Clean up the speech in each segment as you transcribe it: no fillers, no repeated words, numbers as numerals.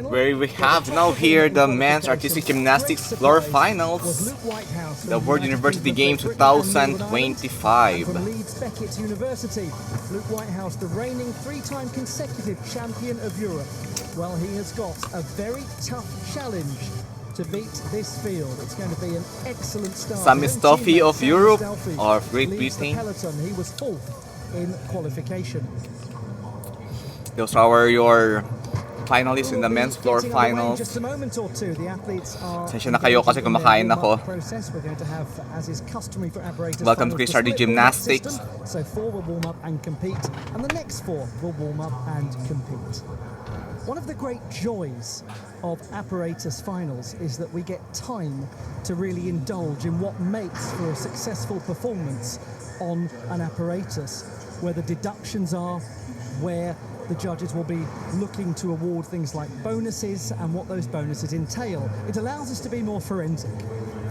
where we have now here the men's artistic gymnastics floor finals, the World University Games 2025. From Leeds Beckett University, Luke Whitehouse, the reigning three-time consecutive champion of Europe. Well, he has got a very tough challenge to beat this field. It's going to be an excellent start. Some Mostowfi of Europe or Great Britain. He was fourth in qualification. Those are your finalists in the men's floor finals. Sensya na kayo kasi kumakain ako. Welcome to Chris RD Gymnastics. So 4 will warm up and compete, and the next 4 will warm up and compete. One of the great joys of apparatus finals is that we get time to really indulge in what makes for a successful performance on an apparatus, where the deductions are, where the judges will be looking to award things like bonuses and what those bonuses entail. It allows us to be more forensic.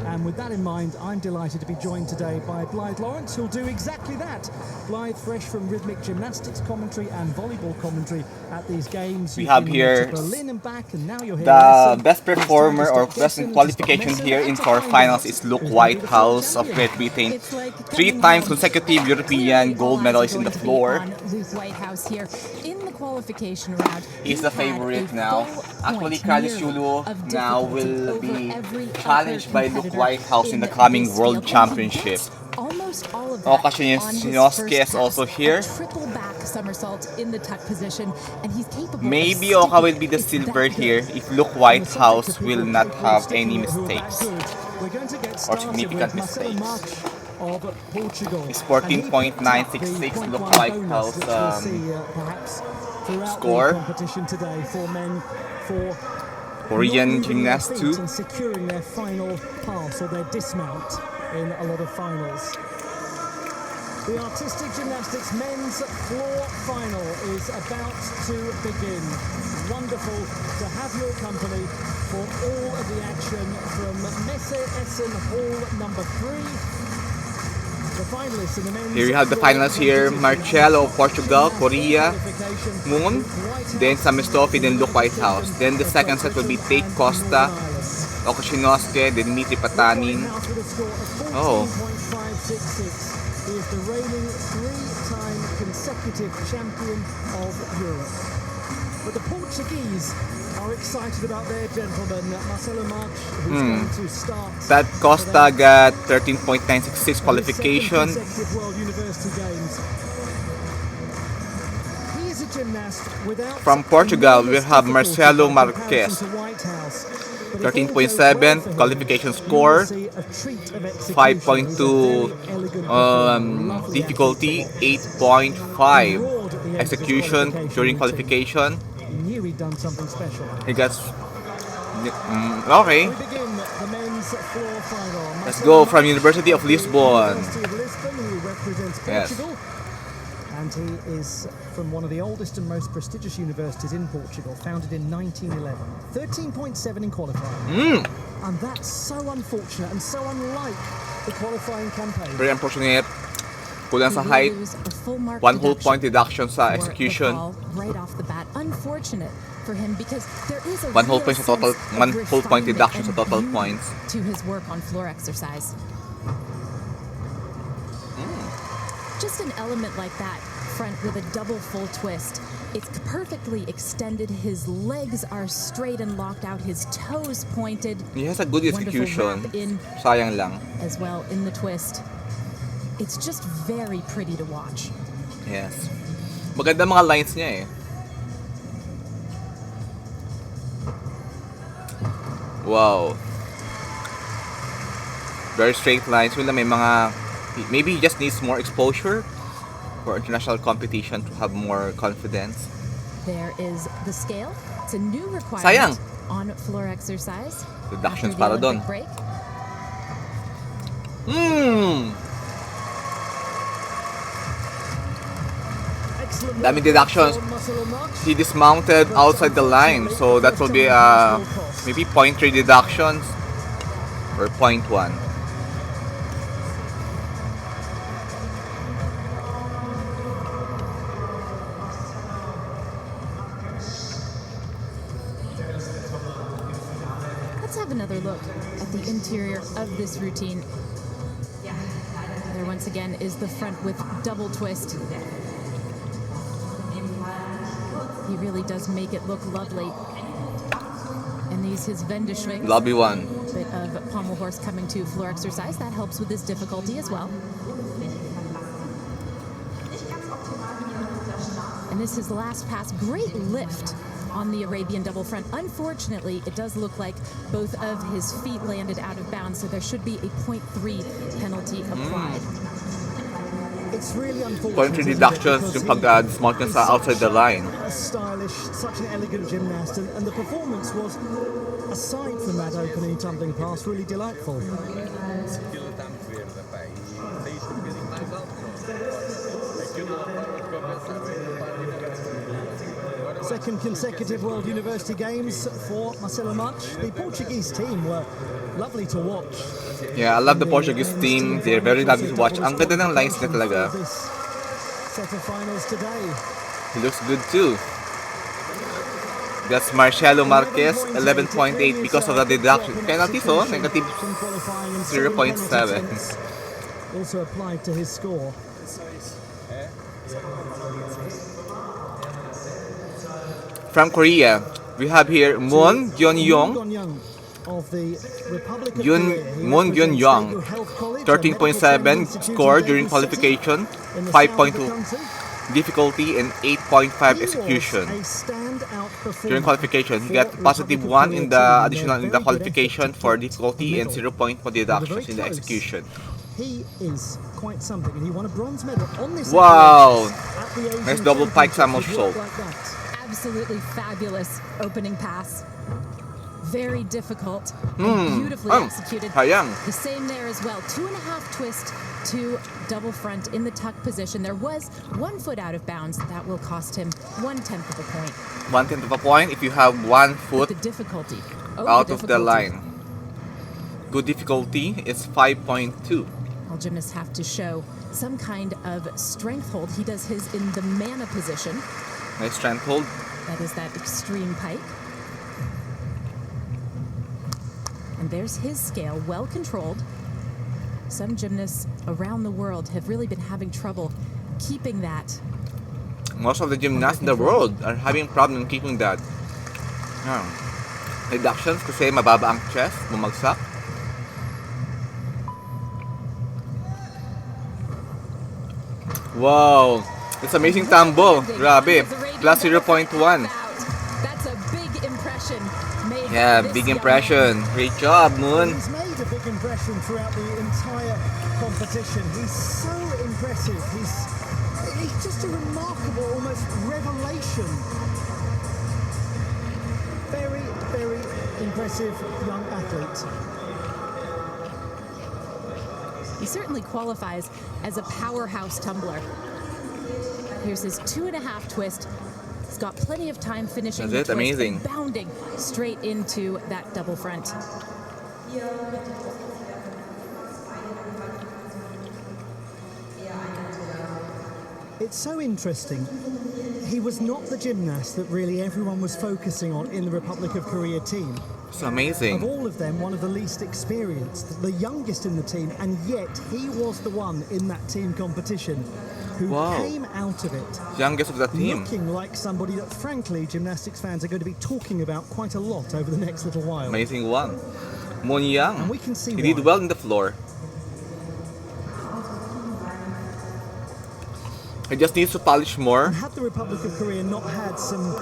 And with that in mind, I'm delighted to be joined today by Blythe Lawrence, who'll do exactly that. Blythe, fresh from rhythmic gymnastics commentary and volleyball commentary at these games. We have here Berlin and back, and now you're here. The best performer or best in qualification here in quarterfinals is Luke Whitehouse of Great Britain. 3 times consecutive European gold medalist in the floor. Luke Whitehouse here in the qualification round. He's the favorite now. Actually, Kalis Yulu now will be challenged by Luke Whitehouse in the coming World Championship. Almost all of Oka Shinnosuke is also here. Triple back somersault in the tuck position, and he's capable. Maybe Oka will be the silver here if Luke Whitehouse will not have any mistakes or significant mistakes. It's 14.966 Luke Whitehouse score. Korean gymnast too. And securing their final pass or their dismount in a lot of finals. The artistic gymnastics men's floor final is about to begin. Wonderful to have your company for all of the action from Messe Essen Hall number 3. Here you have the finals here, Marcelo of Portugal, Korea, Moon, then some Mostowfi, then Luke Whitehouse. Then the second set will be Tate Costa, Oka Shinnosuke, then Dmitriy Patanin. Oh. He is the reigning 3-time consecutive champion of Europe. But the Portuguese are excited about their gentleman, Marcelo Marques, who's going to start. Tate Costa got 13.966 qualification. He is a gymnast without. From Portugal, we have Marcelo Marques. 13.7 qualification score, 5.2 difficulty, 8.5 execution during qualification. Knew he'd done something special. He got okay. Let's go from University of Lisbon. Yes. And he is from one of the oldest and most prestigious universities in Portugal, founded in 1911. 13.7 in qualifying. And that's so unfortunate and so unlike the qualifying campaign. Very unfortunate. Kulang sa height, 1 whole point deduction sa execution. Right off the bat, unfortunate for him because there is a 1 whole point sa total, 1 whole point deduction sa total points. To his work on floor exercise. Just an element like that, front with a double full twist. It's perfectly extended. His legs are straight and locked out. His toes pointed. He has a good execution. Sayang lang. As well in the twist. It's just very pretty to watch. Yes. Maganda mga lines niya eh. Wow. Very straight lines. May mga, maybe he just needs more exposure for international competition to have more confidence. There is the scale. It's a new requirement Sayang. On floor exercise. Deductions para doon. Daming deductions. He dismounted outside the line, so that will be maybe 0.3 deductions or 0.1. Let's have another look at the interior of this routine. There once again is the front with double twist. He really does make it look lovely. And these his Wendeschwings. Lobby one. Bit of pommel horse coming to floor exercise. That helps with his difficulty as well. And this is the last pass. Great lift on the Arabian double front. Unfortunately, it does look like both of his feet landed out of bounds, so there should be a 0.3 penalty applied. It's really unfortunate. Point deductions yung pag-dismount niya sa outside the line. Stylish, such an elegant gymnast, and the performance was, aside from that opening tumbling pass, really delightful. Second consecutive World University Games for Marcelo Marques. The Portuguese team were lovely to watch. Yeah, I love the Portuguese team. They're very lovely to watch. Ang ganda ng lines niya talaga. Set of finals today. He looks good too. That's Marcelo Marques, 11.8 because of the deduction. Penalty, so negative 0.7. Also applied to his score. From Korea, we have here Moon Geonyoung Of the Republic of Moon Geonyoung, 13.7 score during qualification, 5.2 difficulty, and 8.5 execution. During qualification, he got positive 1 in the additional in the qualification for difficulty and 0 point for deductions in the execution. He is quite something, and he won a bronze medal on this. Wow! Nice double pike somersault. Absolutely fabulous opening pass. Very difficult and beautifully executed. The same there as well. 2.5 twist to double front in the tuck position. There was 1 foot out of bounds. That will cost him 1/10 of a point. 1/10 of a point if you have 1 foot The difficulty. out of the line. Good difficulty is 5.2. All gymnasts have to show some kind of strength hold. He does his in the mana position. Nice strength hold. That is that extreme pike. And there's his scale, well controlled. Some gymnasts around the world have really been having trouble keeping that. Most of the gymnasts in the world are having problem keeping that. Reductions kasi mababa ang chest, bumagsak. Wow! It's amazing tambo. Grabe. Plus 0.1. That's a big impression. Yeah, big impression. Great job, Moon. He's made a big impression throughout the entire competition. He's so impressive. He's just a remarkable, almost revelation. Very, very impressive young athlete. He certainly qualifies as a powerhouse tumbler. Here's his 2.5 twist. He's got plenty of time finishing the That's it, twist amazing. and bounding straight into that double front. It's so interesting. He was not the gymnast that really everyone was focusing on in the Republic of Korea team. It's amazing. Of all of them, one of the least experienced, the youngest in the team, and yet he was the one in that team competition who came out of it Youngest of the team. looking like somebody that, frankly, gymnastics fans are going to be talking about quite a lot over the next little while. Amazing one. Moon Young. And we can see He did why. well in the floor. He just needs to polish more And had the Republic of Korea not had some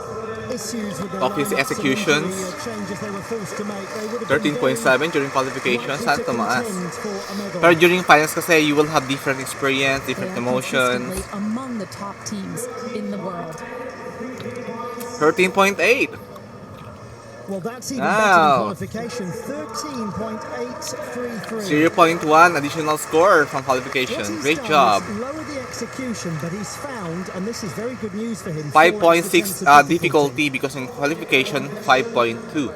issues with their of his lineups, some executions. injury, changes they were forced to make, they would have been 13.7 during qualification. likely Saan to tumaas? contend for a medal. Pero during finals kasi you will have different experience, They different are emotions. consistently among the top teams in the world. 13.8. Well, that's even better than qualification. 13.833. 0.1 additional score from What qualification. he's Great done job. is lower the execution, but he's found, and this is very good news for him, 5.6 4 extra points of difficulty because in qualification 5.2.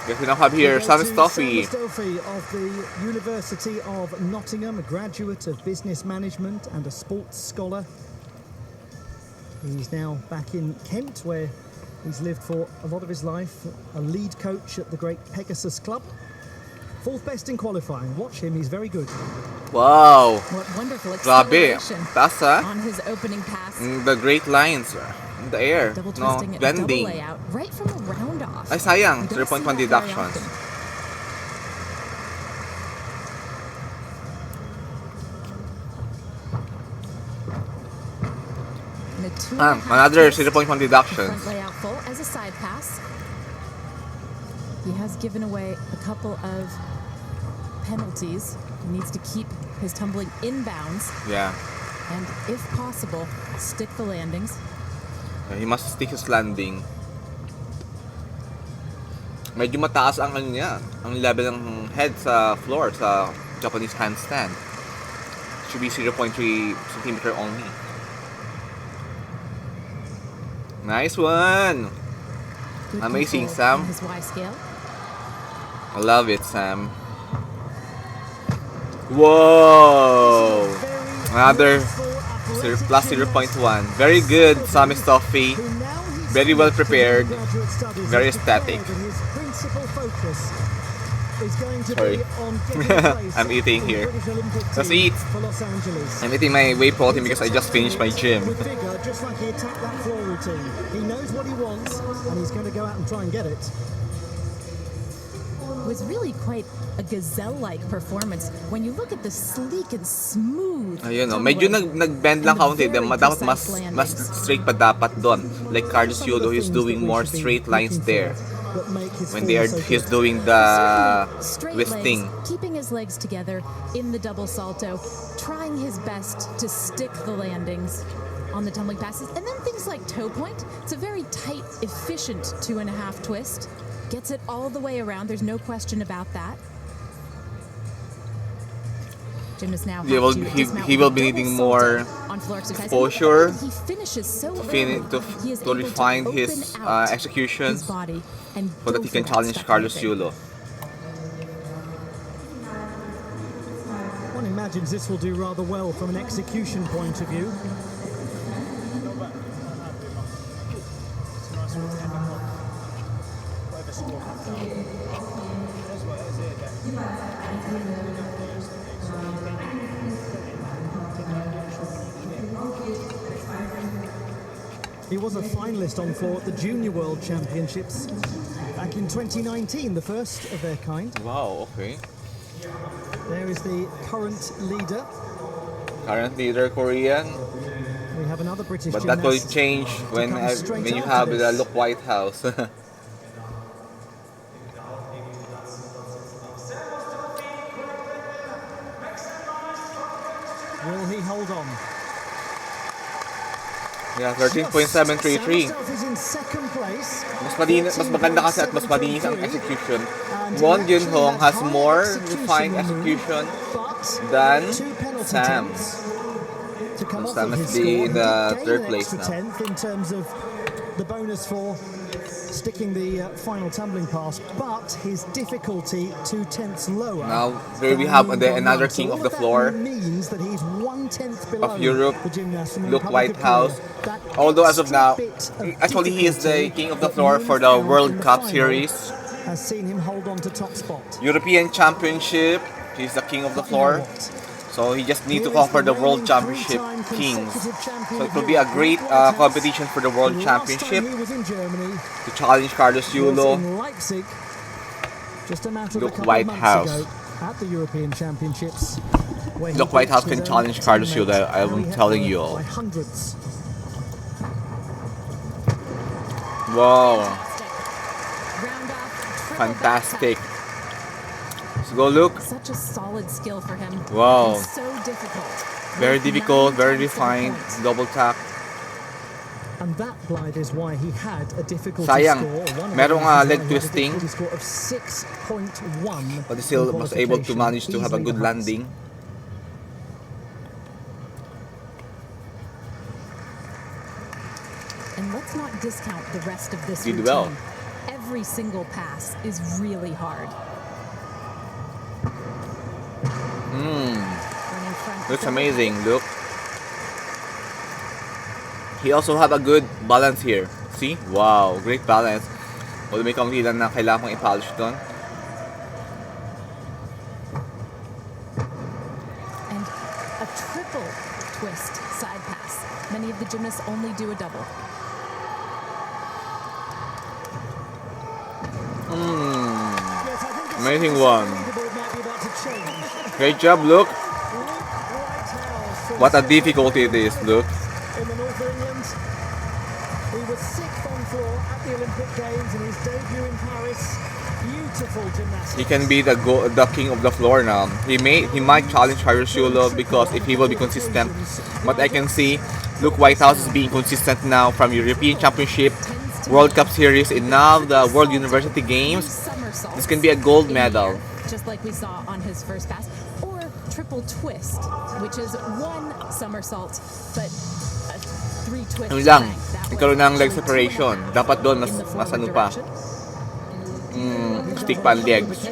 Guess we now have here Mostowfi. Mostowfi of the University of Nottingham, a graduate of business management and a sports scholar. He's now back in Kent, where he's lived for a lot of his life, a lead coach at the great Pegasus Club. Fourth best in qualifying. Watch him, he's very good. Wow! What wonderful Grabe! acceleration Taas on his opening pass. The great lines in the air. Double No, twisting it, double bending. layout, right from a round off. Ay, sayang. We don't 0.1 see that very deductions. often. And a 2.5 Another twist, 0.1 deductions. front layout full as a side pass. He has given away a couple of penalties. He needs to keep his tumbling inbounds Yeah. and, if possible, stick the landings. He must stick his landing. Medyo mataas ang ano niya, ang level ng head sa floor sa Japanese handstand. Should be 0.3 centimeter only. Nice one! Good Amazing, control Sam. on his Y scale. I love it, Sam. Whoa! Another plus 0.1. Very good, Mostowfi. Very well prepared. Very aesthetic. Sorry. I'm eating here. Let's eat. I'm eating my whey protein because I just finished my gym. Just like he attacked that floor routine. He knows what he wants and he's going to go out and try and get it. It was really quite a gazelle-like performance when you look at the sleek and smooth. Ayun, oh, medyo nag-bend lang kaunti. Dapat mas straight pa dapat doon. Like Carlos Yulo, he's doing more straight lines there. When he's doing the twisting. Keeping his legs together in the double salto, trying his best to stick the landings on the tumbling passes. And then things like toe point. It's a very tight, efficient 2.5 twist. Gets it all the way around. There's no question about that. Gymnast now He will be needing more exposure to refine his execution so that he can challenge Carlos Yulo. One imagines this will do rather well from an execution point of view. He was a finalist on floor at the Junior World Championships back in 2019, the first of their kind. Wow, okay. There is the current leader. Current leader Korean, We have another British but that will gymnast change to when come straight you after have this. the look Whitehouse. Will he hold on? Yeah, 13.733. Is in second place. Mas maganda kasi at mas malinis ang execution. Won Geonyoung has more refined execution than Sam. Sam must be in the third place now. In terms of the bonus for sticking the final tumbling pass, but his difficulty 2/10 lower. Now here we have another king of the floor means that he's 1/10 below of Europe, the gymnast from the Luke Republic of Whitehouse. Korea. That Although as of now, extra bit of actually he is the difficulty king of the that floor he for the found World in the Cup final series. has seen him hold on to top spot. European Championship, he's the king of the floor. So he just need to conquer the World Championship kings. So it will be a great competition for the World Championship He was in Germany. to challenge Carlos Yulo. In Leipzig, just a matter of Luke a couple of Whitehouse. months ago at the European Championships. where he Luke Whitehouse beat can his challenge own Carlos teammate, Yulo, I'm Harry telling Hepburn, you all. by hundreds. Wow, Round off, triple fantastic. backside. Let's go, Luke. Such a solid skill for him. Wow. And so difficult. Very With difficult, 9 very tenths of a refined, point. double tap. And that, Blythe, is why he had a difficulty Sayang, score. One of the merong, reasons why leg he had a twisting. difficulty score of 6.1. But he still in was able to qualification. manage to have a Easily good the highest. landing. And let's not discount the rest of this Did routine. well. every single pass is really hard. Running front Looks double amazing, pike. look. He also have a good balance here. See? Wow, great balance. Although may kaunti lang na kailangan kong i-polish doon. And a triple twist side pass. Many of the gymnasts only do a double. Yes, I think it's Amazing safe to say one. the leaderboard might be about to change. Great job, look. Whitehouse from What a South difficulty it is, look. in the north of England. He was sixth on floor at the Olympic Games in his debut in Paris. Beautiful gymnastics. He can be the king of the floor now. He might challenge Harishula because if he will be consistent. But I can see, look, Whitehouse is being consistent now from European Championship, World Cup Series, and now the World University Games. Somersaults This can be a gold in the medal. air, just like we saw on his first pass, or triple twist, which is one somersault but three twists. Yun lang, length. That nagkaroon was ng leg actually separation. 2.5 Dapat doon mas in the ano forward pa. direction. Stick pan legs.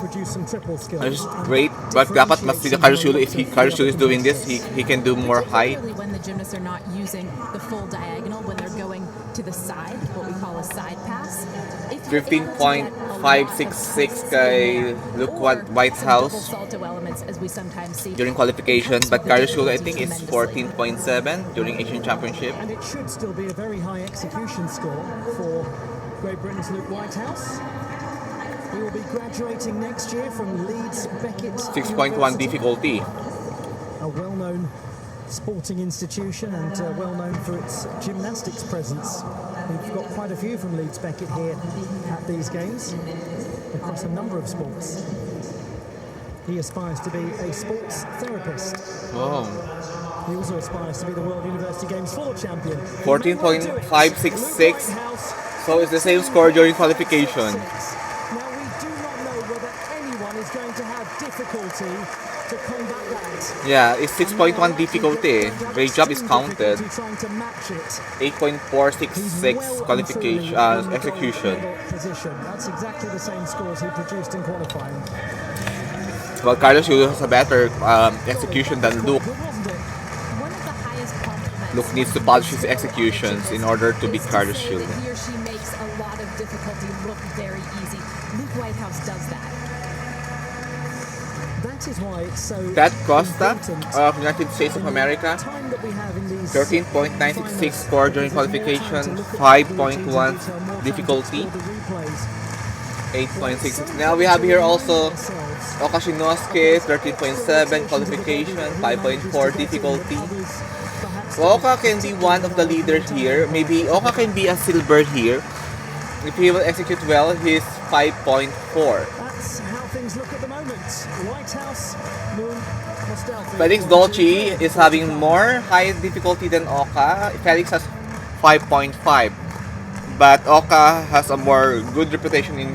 Produce some triple skills. That's great, but dapat mas si Harishula, if Harishula is doing this, he can do more height. Particularly when the gymnasts are not using the full diagonal, when they're going to the side, what we call a side pass. If you're able to get a lot of 15.566 kay Luke or Whitehouse some double salto elements, as we sometimes see during qualification, helps but with the Harishula I difficulty think is tremendously. 14.7 during Asian Championship. And it should still be a very high execution score for Great Britain's Luke Whitehouse. He will be graduating next year from Leeds Beckett 6.1 University, difficulty. a well-known sporting institution and well-known for its gymnastics presence. We've got quite a few from Leeds Beckett here at these games across a number of sports. He aspires to be a sports therapist. Oh, He also aspires to be the World University Games floor champion. 14.566. So it's the same score during qualification. Now we do not know whether anyone is going to have difficulty to combat that. Yeah, it's 6.1 difficulty. Great job is counted. Trying to match it. 8.466 qualification execution. Position. That's exactly the same scores he produced in qualifying. Well, Carlos Yulo has a better execution than Luke. Good, wasn't it? One of the highest compliments. Luke needs to polish his executions in order to beat Carlos Yulo. Yulo. He or she makes a lot of difficulty look very easy. Luke Whitehouse does that. That is why it's so Tate Costa important. of United States of America, Time that we have in these 13.966 score during qualification, More time to look at 5.1 the detail, more time to difficulty, explore the replays. 8.6. Now we have here also Oka Shinnosuke, 13.7 qualification, 5.4 difficulty. So Oka can be one of the leaders here. Maybe Oka can be a silver here. If he will execute well, he's 5.4. That's how things look at the moment. Whitehouse, Moon, Mostowfi. Felix Dolce is having more high difficulty than Oka. Felix has 5.5. But Oka has a more good reputation in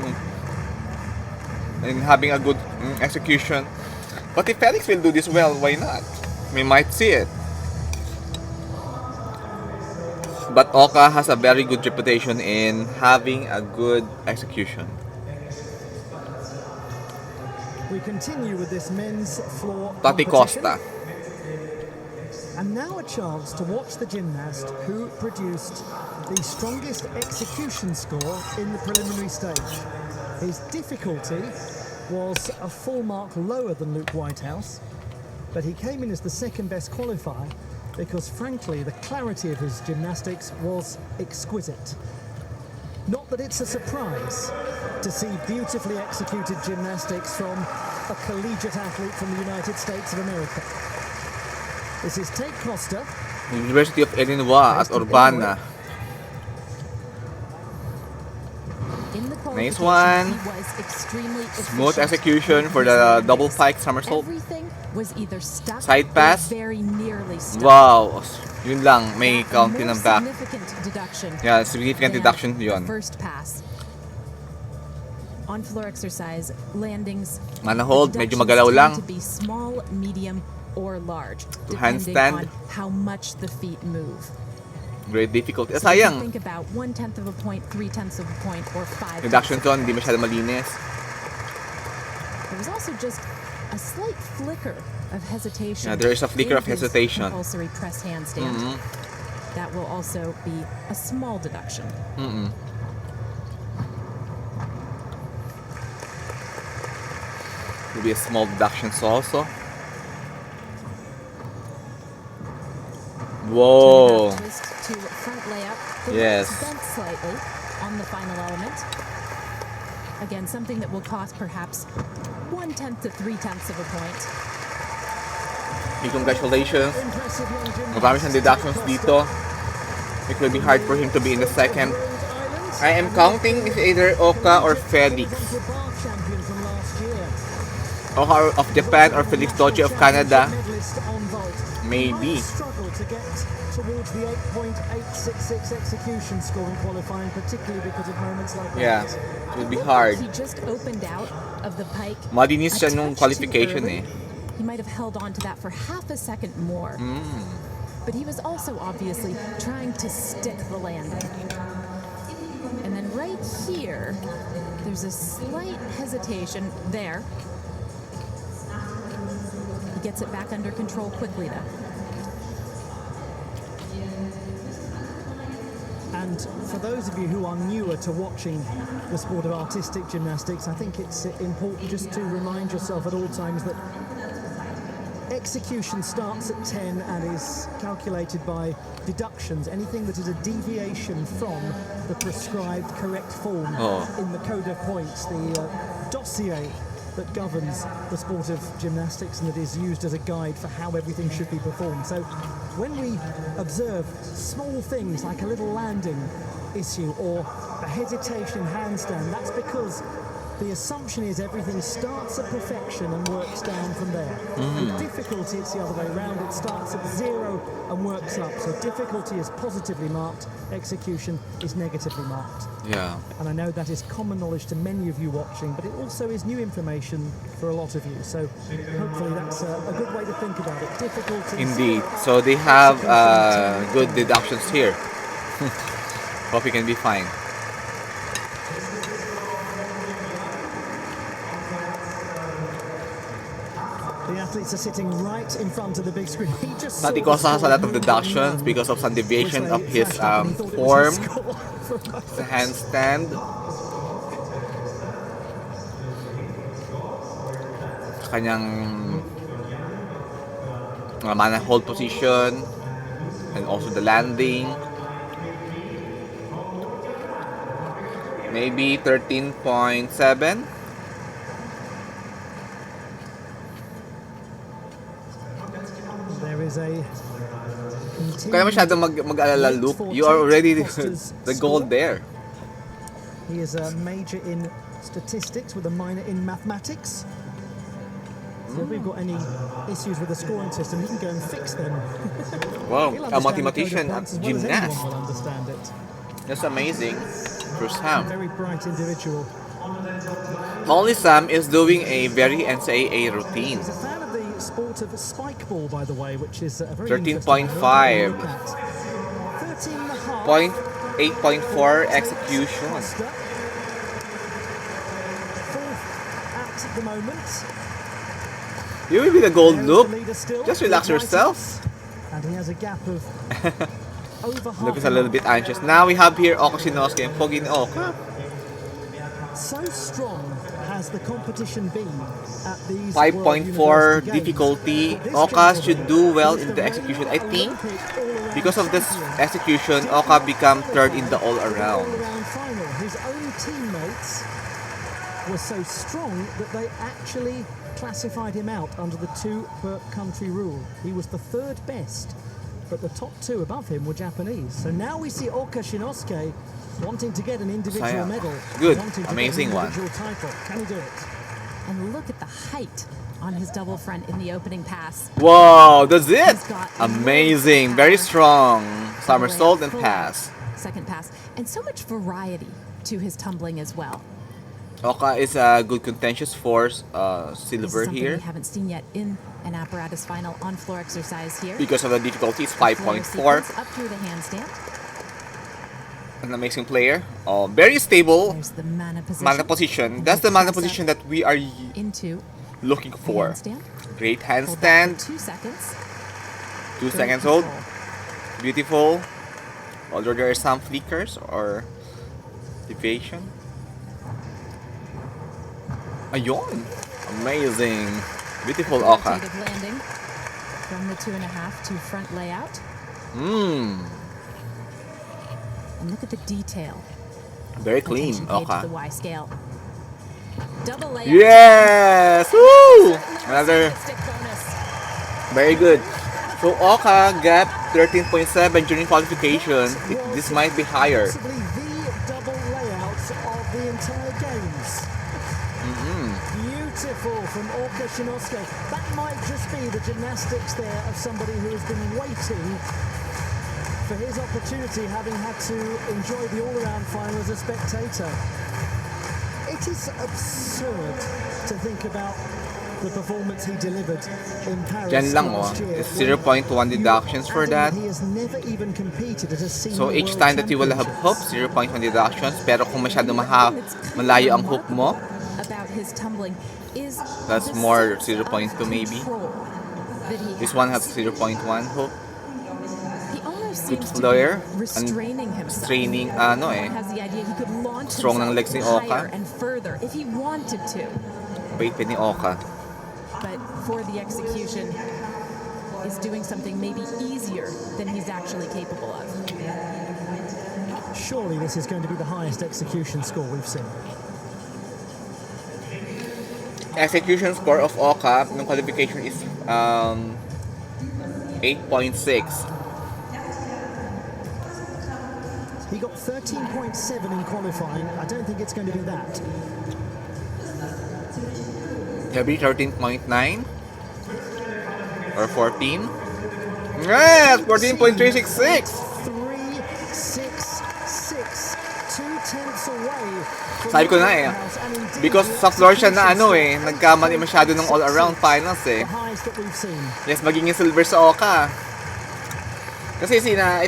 having a good execution. But if Felix will do this well, why not? We might see it. But Oka has a very good reputation in having a good execution. We continue with this men's floor Tate competition. Costa. And now a chance to watch the gymnast who produced the strongest execution score in the preliminary stage. His difficulty was a full mark lower than Luke Whitehouse, but he came in as the second best qualifier because, frankly, the clarity of his gymnastics was exquisite. Not that it's a surprise to see beautifully executed gymnastics from a collegiate athlete from the United States of America. This is Tate Costa. University of Illinois at Urbana. In the Nice qualification, one. he was extremely Smooth efficient execution with for his the legs. double pike somersault. Everything was either stuck Side or pass. very nearly stuck. Wow! Yun lang, may A counting more ng back. significant deduction Yeah, significant than deduction the yun. first pass. On floor exercise, landings. Manahold, the medyo deductions magalaw tend lang. to be small, medium, or large, To depending handstand. on how much the feet move. Great difficulty. So you can Sayang. think about 1/10 of a point, 3/10 of a point, or 5. Reduction zone, hindi masyado malinis. There was also just a slight flicker of hesitation. Yeah, there is a flicker in of his hesitation. Compulsory press handstand. That will also be a small deduction. Will be a small deductions also. Whoa. Twist to front layup. The Yes. legs bent slightly on the final element. Again, something that will cost perhaps 1/10 to 3/10 of a point. Hey, congratulations. Impressive young gymnast. Marami siyang deductions Tate dito. It will be hard for him to be in the second. I am counting it's either Oka or Felix. Bar champion from last year. Oka of Japan or Felix Doce of Canada. Medalist on vault. Maybe. Might struggle to get towards the 8.866 execution score in qualifying, particularly because of moments like Yeah, that. it will be hard. He just opened out of the pike. Madinis siya a nung touch qualification too early. eh. He might have held on to that for half a second more. But he was also obviously trying to stick the landing. And then right here, there's a slight hesitation there. He gets it back under control quickly though. And for those of you who are newer to watching the sport of artistic gymnastics, I think it's important just to remind yourself at all times that execution starts at 10 and is calculated by deductions. Anything that is a deviation from the prescribed correct form in the code of points, the dossier that governs the sport of gymnastics and that is used as a guide for how everything should be performed. So when we observe small things like a little landing issue or a hesitation handstand, that's because the assumption is everything starts at perfection and works down from there. With difficulty, it's the other way around. It starts at 0 and works up. So difficulty is positively marked, execution is negatively marked. Yeah. And I know that is common knowledge to many of you watching, but it also is new information for a lot of you. So hopefully that's a good way to think about it. Difficulty. Indeed. So they have good deductions here. Hope he can be fine. The athletes are sitting right in front of the big screen. He just Tate Costa has a lot of deductions because of some deviation of his form. The handstand. Kanyang mana hold position and also the landing. Maybe 13.7. There is a Kaya masyadong mag-alala, Luke. You are already the gold there. He is a major in statistics with a minor in mathematics. So if we've got any issues with the scoring system, he can go and fix them. Wow, He'll a understand mathematician the code of at points as well as gymnast. anyone will understand it. That's amazing. For Sam. Very bright individual. Only Sam is doing a very NCAA routine. He's a fan of the sport of spike ball, by the way, which is a very 13.5. 13.5. 8.4 execution. Fourth at the moment. You will be the gold, There is Luke. the leader still, Just relax with yourself. And he has a gap of over half. Luke is a little bit anxious. Now we have here Oka Shinnosuke and Pogi ni Oka. So strong has the competition been at these 5.4 difficulty. Oka should do well in the execution. I think because of this execution, Oka become third in the all-around. All-around final. His own teammates were so strong that they actually classified him out under the 2 per country rule. He was the third best, but the top 2 above him were Japanese. So now we see Oka Shinnosuke wanting to get an individual Saya. medal. Good. Wanting to Amazing get an one. individual title. Can he do it? And look at the height on his double front in the opening pass. Wow, that's it! He's got Amazing, very strong. Somersault and pass. Second pass. And so much variety to his tumbling as well. Oka is a good contentious for This is silver something here. we haven't seen yet in an apparatus final on floor exercise here. Because of the difficulty, it's Floor 5.4. sequence up through the handstand. An amazing player. Oh, very stable There's the mana position. mana position. That's the mana position that we are Into looking for. handstand. Great Hold that handstand. for 2 seconds. 2 Great seconds hold. control. Beautiful. Although there are some flickers or deviation. Ayun. Amazing. Beautiful Oka. Rotated landing from the 2.5 to front layout. And look at the detail. Very clean, Attention paid to Oka. the Y scale. Double layout. Yes! Woo! Another Stick bonus. very good. So Oka got 13.7 during qualification. This might be higher. Possibly the double layout of the entire games. Beautiful from Oka Shinnosuke. That might just be the gymnastics there of somebody who has been waiting for his opportunity, having had to enjoy the all-around final as a spectator. It is absurd to think about the performance he delivered in Paris Yan lang last year. It's 0.1 deductions for that. He has never even competed at a senior So each world time that you will have championships. hoop, 0.1 deductions. Pero kung masyado malayo ang hoop mo, About his tumbling is that's the more sense of 0.2 maybe. control that he This one has 0.1 hoop. He almost Good seems to flare be restraining himself. Straining, Has the idea he could launch Strong ng legs ni himself Oka. higher and further if he wanted to. Wait pa ni Oka. But for the execution, is doing something maybe easier than he's actually capable of. Surely this is going to be the highest execution score we've seen. Execution score of Oka ng qualification is 8.6. He got 13.7 in qualifying. I don't think it's going to be that. Maybe 13.9 or 14. Yes, 14.366. 3.66, 2/10 away. from Sabi ko na eh, Whitehouse, and indeed because the sa floor siya na execution nagkamali masyado ng all-around finals the eh. highest that we've seen. Yes, magiging silver sa Oka. Kasi sina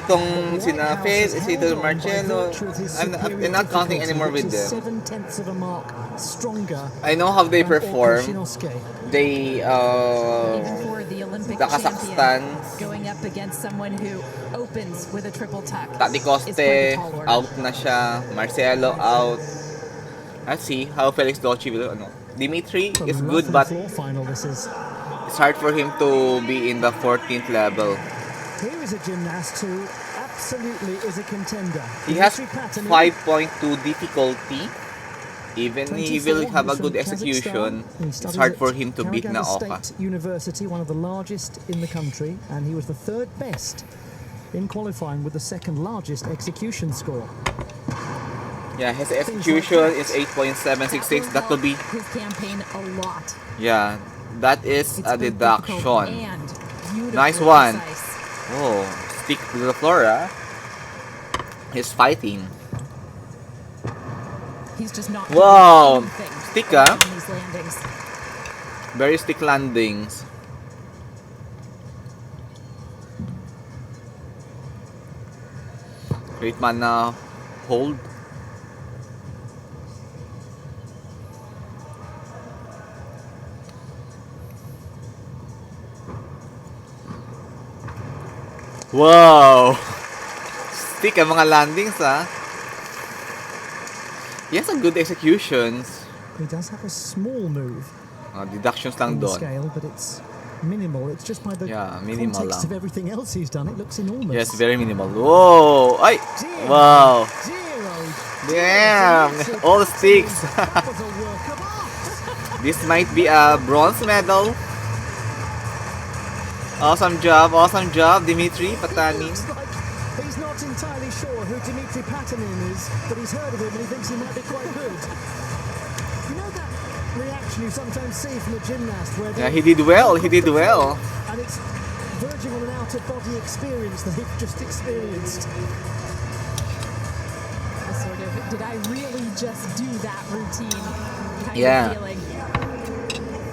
Fez, Marcelo, I'm not counting anymore with them. 7/10 of a mark stronger. I know how they than Oka perform. Shinnosuke. They, Even for the Olympic the champion, Kazakhstan, going up against someone who opens with a triple tuck. Tate is Costa, quite a tall order. out na siya. Marcelo, out. Let's see how Felix Dolce will, Dmitriy From is the good, London but floor final, this is. it's hard for him to be in the 14th level. Here is a gymnast who absolutely is a contender. He has Dmitriy Patanin, 5.2 difficulty. Even he will 24, have a he's good from execution, Kazakhstan. He it's studies hard at for him to beat na Karaganda Oka. State University, one of the largest in the country, and he was the third best in qualifying with the second largest execution score. Yeah, his execution is 8.766. That will be, his campaign a lot. yeah, that is It's a both difficult deduction. and beautifully Nice one. precise. Oh, stick to the floor, He's fighting. He's just not Wow. doing anything Stick, on these landings. Very stick landings. Great mana hold. Wow! Stick ang mga landings, He has a good executions. He does have a small move Deductions lang on the doon. scale, but it's minimal. It's just by the Yeah, minimal context lang. of everything else he's done. It looks enormous. Yes, very minimal. Whoa! Ay! Dear, Wow! dear, oh Damn! dear, All the sticks! That was a work of art. This might be a bronze medal. Awesome job, Dmitriy Patanin. Looks like he's not entirely sure who Dmitriy Patanin is, but he's heard of him and he thinks he might be quite good. You know that reaction you sometimes see from a gymnast where Yeah, he did well, and it's verging on an out-of-body experience that they've just experienced. A sort of, did I really just do that routine kind Yeah. of feeling.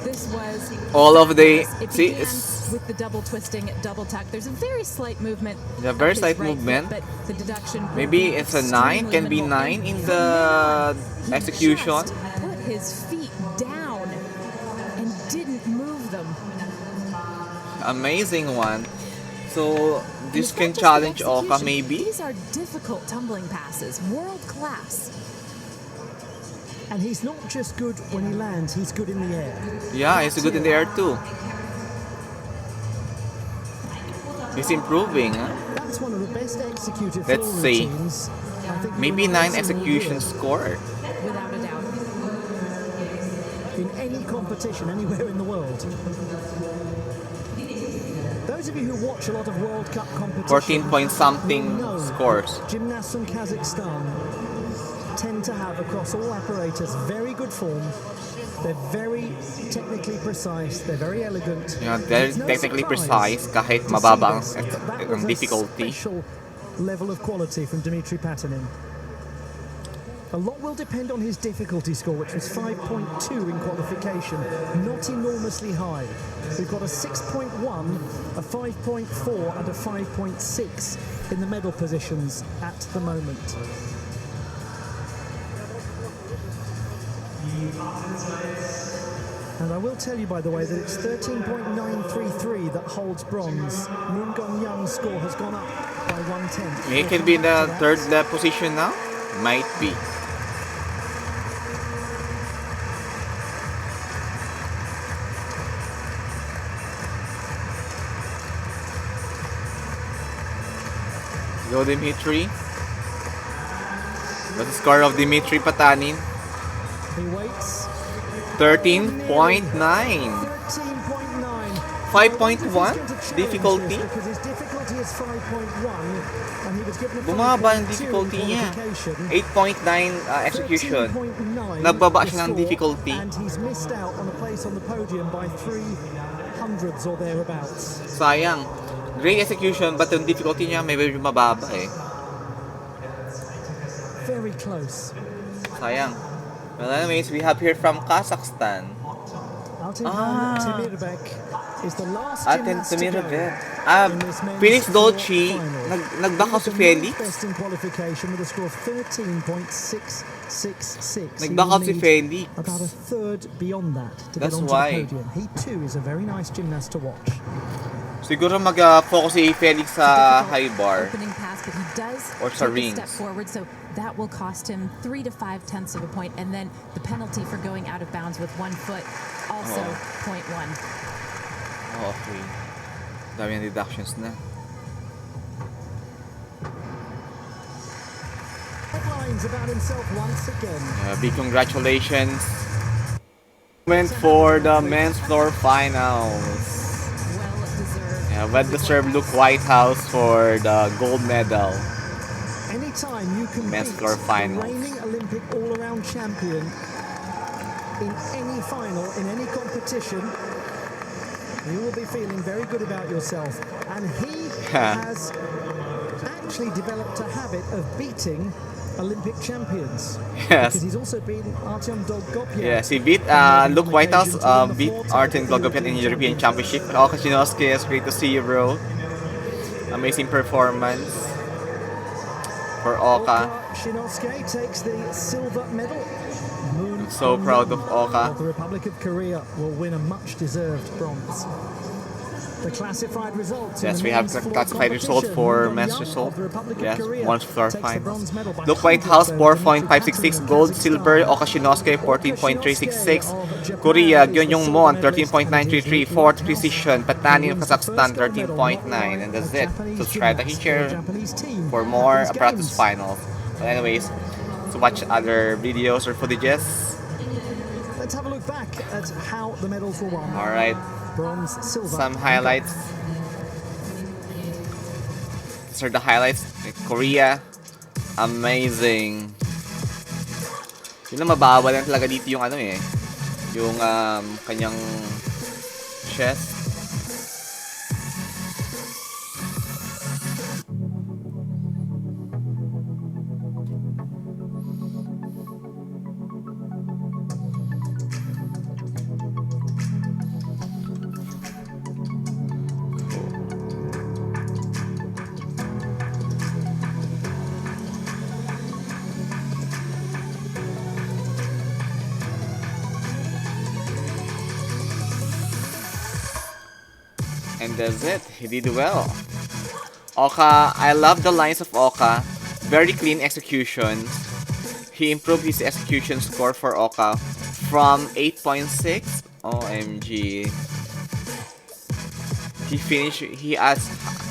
This was All of the, it see, began with the double twisting, double tuck. There's a very slight movement. Yeah, very of his slight right movement. foot, but the deduction would Maybe be it's a 9, can be extremely 9 minimal. in And the he execution. just put his feet down and didn't move them. Amazing one. So this And can it's not challenge just the Oka execution. maybe. These are difficult tumbling passes, world class. And he's not just good when he lands, he's good in the air. Yeah, he's good in the air too. He's improving. Huh? That's one of the best executed Let's floor see. routines. I think Maybe you will 9 see all execution year. score. Without a doubt. In any competition anywhere in the world. Those of you who watch a lot of World Cup competition 14 point something will know scores. gymnasts from Kazakhstan tend to have across all apparatus very good form. They're very technically precise, they're very elegant. Yeah, they're It's no technically surprise precise kahit to see mababa this, but that was ang a difficulty. special level of quality from Dmitriy Patanin. A lot will depend on his difficulty score, which was 5.2 in qualification, not enormously high. We've got a 6.1, a 5.4 and a 5.6 in the medal positions at the moment. And I will tell you, by the way, that it's 13.933 that holds bronze. Moon Geonyoung's score has gone up by 1/10. He can be in the third position now? Might be. Go Dmitry. What's the score of Dmitry Patanin? He waits. 13.9. 13.9. 5.1 difficulty. Because his difficulty is 5.1 and he was given a Bumaba ang 5.2 difficulty niya. qualification. 8.9 execution. 13.9 Nagbaba the siya ng score, difficulty. And he's missed out on a place on the podium by 300s or thereabouts. Sayang. Great execution but yung difficulty niya may medyo mababa eh. Very close. Sayang. Well anyways, we have here from Kazakhstan. Altinhan Temirbek is the last Aten gymnast to go Temirbek. in this men's Felix floor Dolce, final. nag-back out si He was the Felix. ninth best in qualification with a score of 13.666. He Nag-back will out si need Felix. about a third beyond that to That's get onto why. the podium. He too is a very nice gymnast to watch. Siguro mag-focus si Felix sa high bar. Opening pass, but he does Or sa take a rings. step forward, so that will cost him 3 to 5 tenths of a point, and then the penalty for going out of bounds with 1 foot, also 0.1. Oh, okay. Dami ng deductions na. Headlines about himself once again. Big congratulations. Moment for the men's floor finals. Well-deserved look Whitehouse for the gold medal. Anytime you can Men's beat floor the finals. reigning Olympic all-around champion in any final, in any competition, you will be feeling very good about yourself. And he has actually developed a habit of beating Olympic champions. Yes. Because he's also beaten Artyom Dolgopyat. Yes, he beat Luke Whitehouse, beat Artem Dolgopyat in European Championship. Oka Shinnosuke, it's great to see you, bro. Amazing performance for Oka. Shinnosuke takes the silver medal. Moon So proud of Oka. The Republic of Korea will win a much-deserved bronze. The classified results. Yes, we have the classified result for men's result. Yes, one floor finals. Luke Whitehouse 4.566 gold, silver Oka Shinnosuke 14.366, Korea Geonyoung Moon 13.933, fourth precision, Patanin of Kazakhstan 13.9, and that's it. Subscribe to share for more apparatus finals. But anyways, to watch other videos or footages. Let's have a look back at how the medals were won. All right. Bronze, silver, Some highlights. These are the highlights. Korea, amazing. Yun na mababa lang talaga dito yung ano eh. Yung kanyang chest. that's it. He did well. Oka, I love the lines of Oka. Very clean execution. He improved his execution score for Oka from 8.6. OMG. He has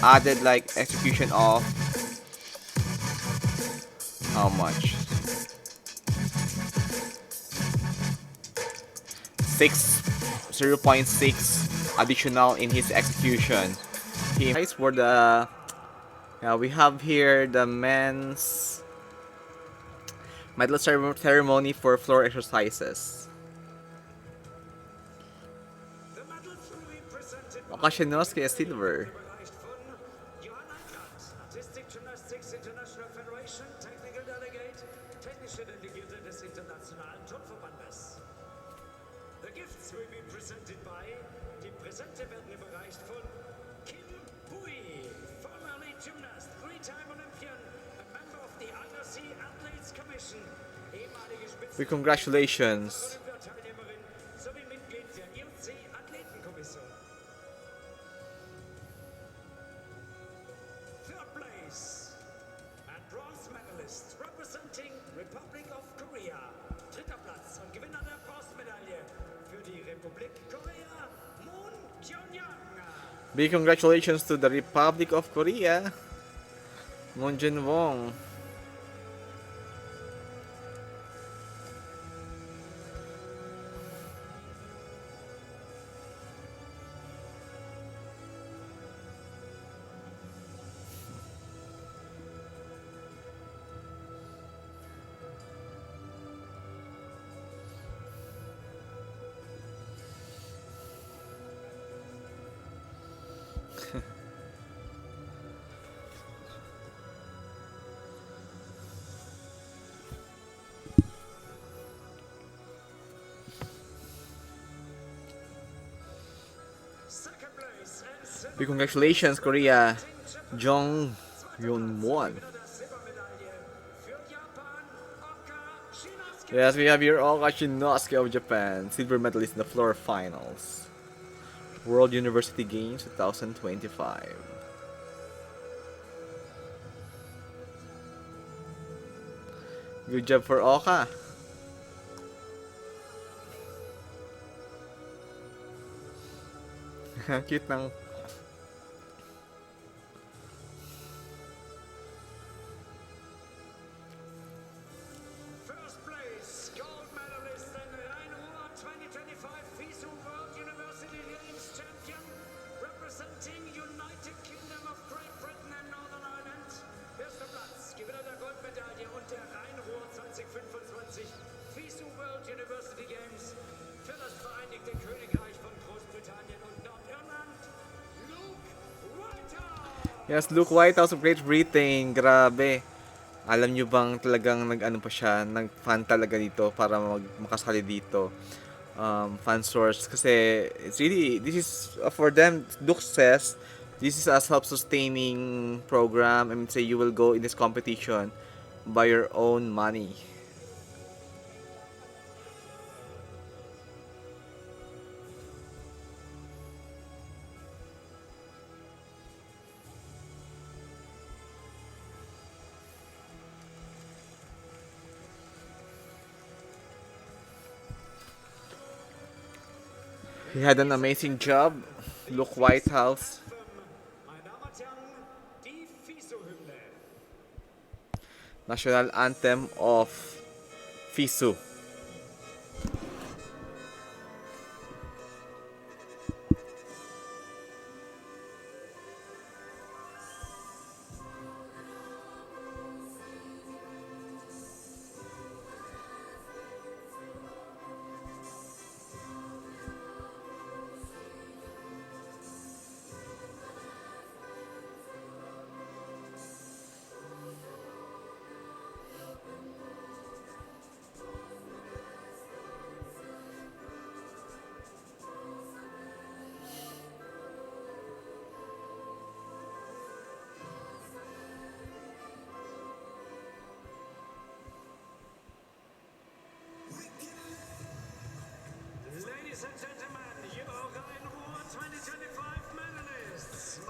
added like execution of how much? 0.6 additional in his execution. For the we have here the men's medal ceremony for floor exercises. Oka Shinnosuke is silver. Gymnastics International Federation, Technical Delegate, technische Delegierte des Internationalen Turnverbandes. The gifts will be presented by, die Präsente werden überreicht von Kim Bui, formerly gymnast, three-time Olympian, a member of the IRC Athletes Commission, ehemalige Big congratulations. Olympiateilnehmerin sowie Mitglied der IRC Athletenkommission. Third place and bronze medalist representing Republic of Korea. Dritter Platz und Gewinner der Bronzemedaille für die Republik Korea, Moon Geonyoung. Big congratulations to the Republic of Korea, Moon Wong. Second place and silver Big congratulations, Korea, Geonyoung Moon. der Silbermedaille für Japan, Oka Shinnosuke. Yes, we have here Oka Shinnosuke of Japan, silver medalist in the floor finals, World University Games 2025. Good job for Oka. Cute ng First place, gold medalist and Rhein-Ruhr 2025 FISU World University Games champion, representing United Kingdom of Great Britain and Northern Ireland. Erster Platz, Gewinner der Goldmedaille und der Rhein-Ruhr 2025 FISU World University Games für das Vereinigte Königreich von Großbritannien und Nordirland, Luke Whitehouse. Yes, Luke Whitehouse of Great Britain. Grabe. Alam nyo bang talagang nag-ano pa siya, nag-fan talaga dito para makasali dito. Fan source. Kasi it's really, this is for them, Luke says, this is a self-sustaining program. I mean, say you will go in this competition by your own money. He had an amazing job, Luke Whitehouse. Meine Damen und Herren, die FISU-Hymne. National Anthem of FISU.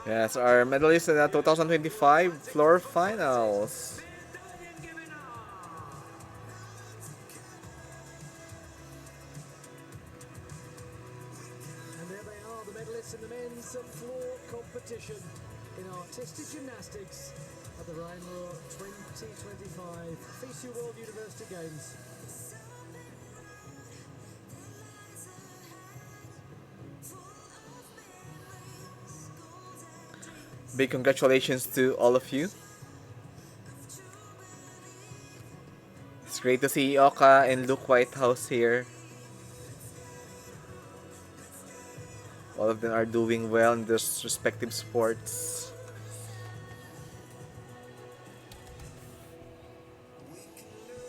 Yes, our medalists in the 2025 floor finals. And there they are, the medalists in the men's floor competition in artistic gymnastics at the Rhine-Ruhr 2025 FISU World University Games. Big congratulations to all of you. It's great to see Oka and Luke Whitehouse here. All of them are doing well in their respective sports.